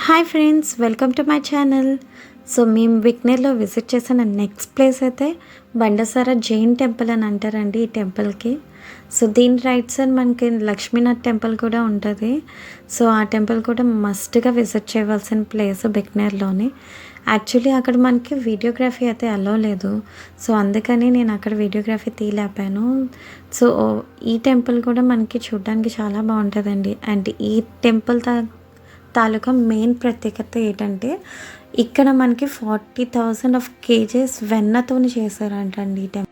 Hi friends, welcome to my channel. So మేము బిక్నేర్లో visit చేసిన next place అయితే బండసార Jain temple అని అంటారండి ఈ టెంపుల్కి. సో దీని రైట్ సైడ్ మనకి లక్ష్మీనాథ్ టెంపుల్ కూడా ఉంటుంది. సో ఆ టెంపుల్ కూడా మస్ట్గా విజిట్ చేయవలసిన ప్లేస్ బిక్నేర్లోని. యాక్చువల్లీ అక్కడ మనకి వీడియోగ్రఫీ అయితే అలో లేదు. సో అందుకని నేను అక్కడ వీడియోగ్రఫీ తీయలేపాను. సో ఈ టెంపుల్ కూడా మనకి చూడడానికి చాలా బాగుంటుందండి. అండ్ ఈ టెంపుల్ తాలూకా మెయిన్ ప్రత్యేకత ఏంటంటే ఇక్కడ మనకి 40,000 ఆఫ్ కేజెస్ వెన్నతోని చేశారంటండి ఈ టెంపుల్.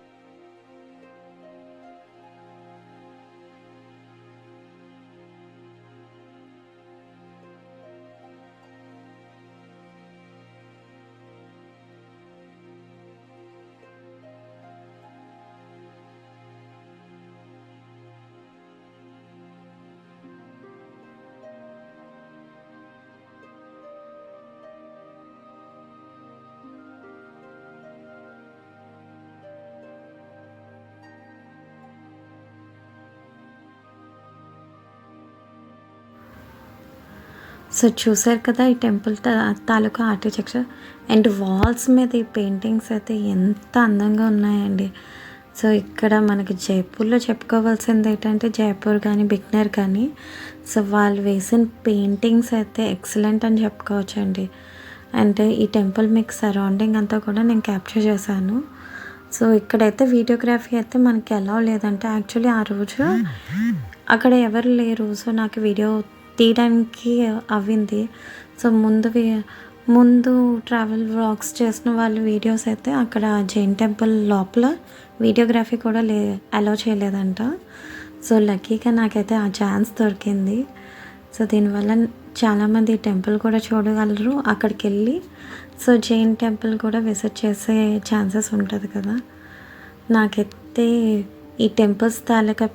సో చూసారు కదా ఈ టెంపుల్ తాలూకా ఆర్కిటెక్చర్ అండ్ వాల్స్ మీద ఈ పెయింటింగ్స్ అయితే ఎంత అందంగా ఉన్నాయండి. సో ఇక్కడ మనకి జైపూర్లో చెప్పుకోవాల్సింది ఏంటంటే జైపూర్ కానీ బిక్నర్ కానీ సో వాళ్ళు వేసిన పెయింటింగ్స్ అయితే ఎక్సలెంట్ అని చెప్పుకోవచ్చు అండి. అంటే ఈ టెంపుల్ మీకు సరౌండింగ్ అంతా కూడా నేను క్యాప్చర్ చేశాను. సో ఇక్కడైతే వీడియోగ్రఫీ అయితే మనకి ఎలా లేదంటే యాక్చువల్లీ ఆ రోజు అక్కడ ఎవరు లేరు. సో నాకు వీడియో తీయడానికి అవ్వింది. సో ముందు ట్రావెల్ వ్లాగ్స్ చేసిన వాళ్ళు వీడియోస్ అయితే అక్కడ జైన్ టెంపుల్ లోపల వీడియోగ్రఫీ కూడా అలౌ చేయలేదంట. సో లక్కీగా నాకైతే ఆ ఛాన్స్ దొరికింది. సో దీనివల్ల చాలామంది టెంపుల్ కూడా చూడగలరు. అక్కడికి వెళ్ళి సో జైన్ టెంపుల్ కూడా విజిట్ చేసే ఛాన్సెస్ ఉంటుంది కదా. నాకైతే ఈ టెంపుల్స్ తాలూకా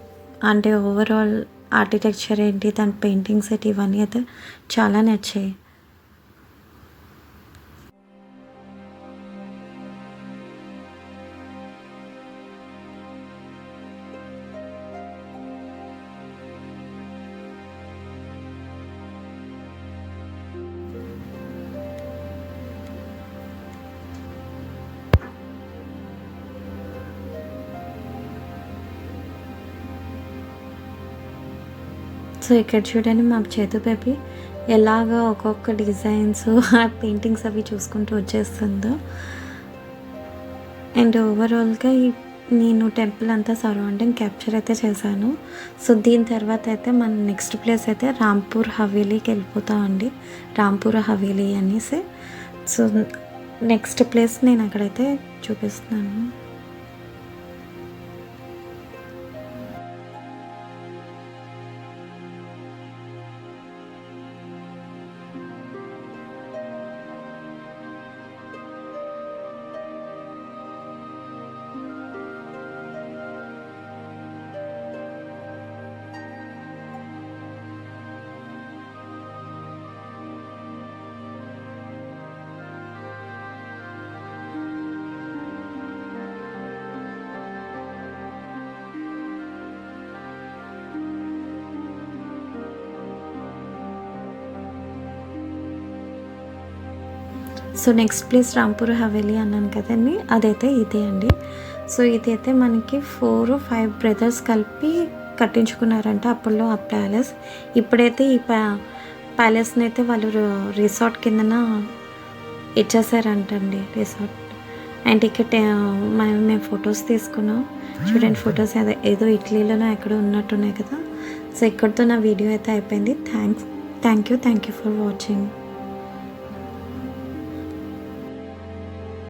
అంటే ఓవరాల్ ఆర్కిటెక్చర్ ఏంటి, దాని పెయింటింగ్స్ ఏంటి, ఇవన్నీ అయితే చాలా నచ్చాయి. సో ఇక్కడ చూడండి మా చేతు బేబీ ఎలాగ ఒక్కొక్క డిజైన్స్ ఆ పెయింటింగ్స్ అవి చూసుకుంటూ వచ్చేస్తుందో. అండ్ ఓవరాల్గా నేను టెంపుల్ అంతా సరౌండింగ్ క్యాప్చర్ అయితే చేశాను. సో దీని తర్వాత అయితే మన నెక్స్ట్ ప్లేస్ అయితే రాంపూర్ హవేలీకి వెళ్ళిపోతామండి. రాంపూర్ హవేలీ అనేసి సో నెక్స్ట్ ప్లేస్ నేను అక్కడైతే చూపిస్తున్నాను. So next place Rampur Haveli అన్నాను కదండి, అదైతే ఇదే అండి. సో ఇదైతే మనకి 4 or 5 బ్రదర్స్ కలిపి కట్టించుకున్నారంట అప్పట్లో ఆ ప్యాలెస్. ఇప్పుడైతే ఈ ప్యాలెస్ని అయితే వాళ్ళు రిసార్ట్ కిందన ఇచ్చేసారంటండి రిసార్ట్. అండ్ ఇక్కడ మేము ఫొటోస్ తీసుకున్నాం. చూడండి ఫొటోస్ ఏదో ఇటలీలోనో ఎక్కడో ఉన్నట్టున్నాయి కదా. సో ఇక్కడితో నా వీడియో అయితే అయిపోయింది. Thank you for watching.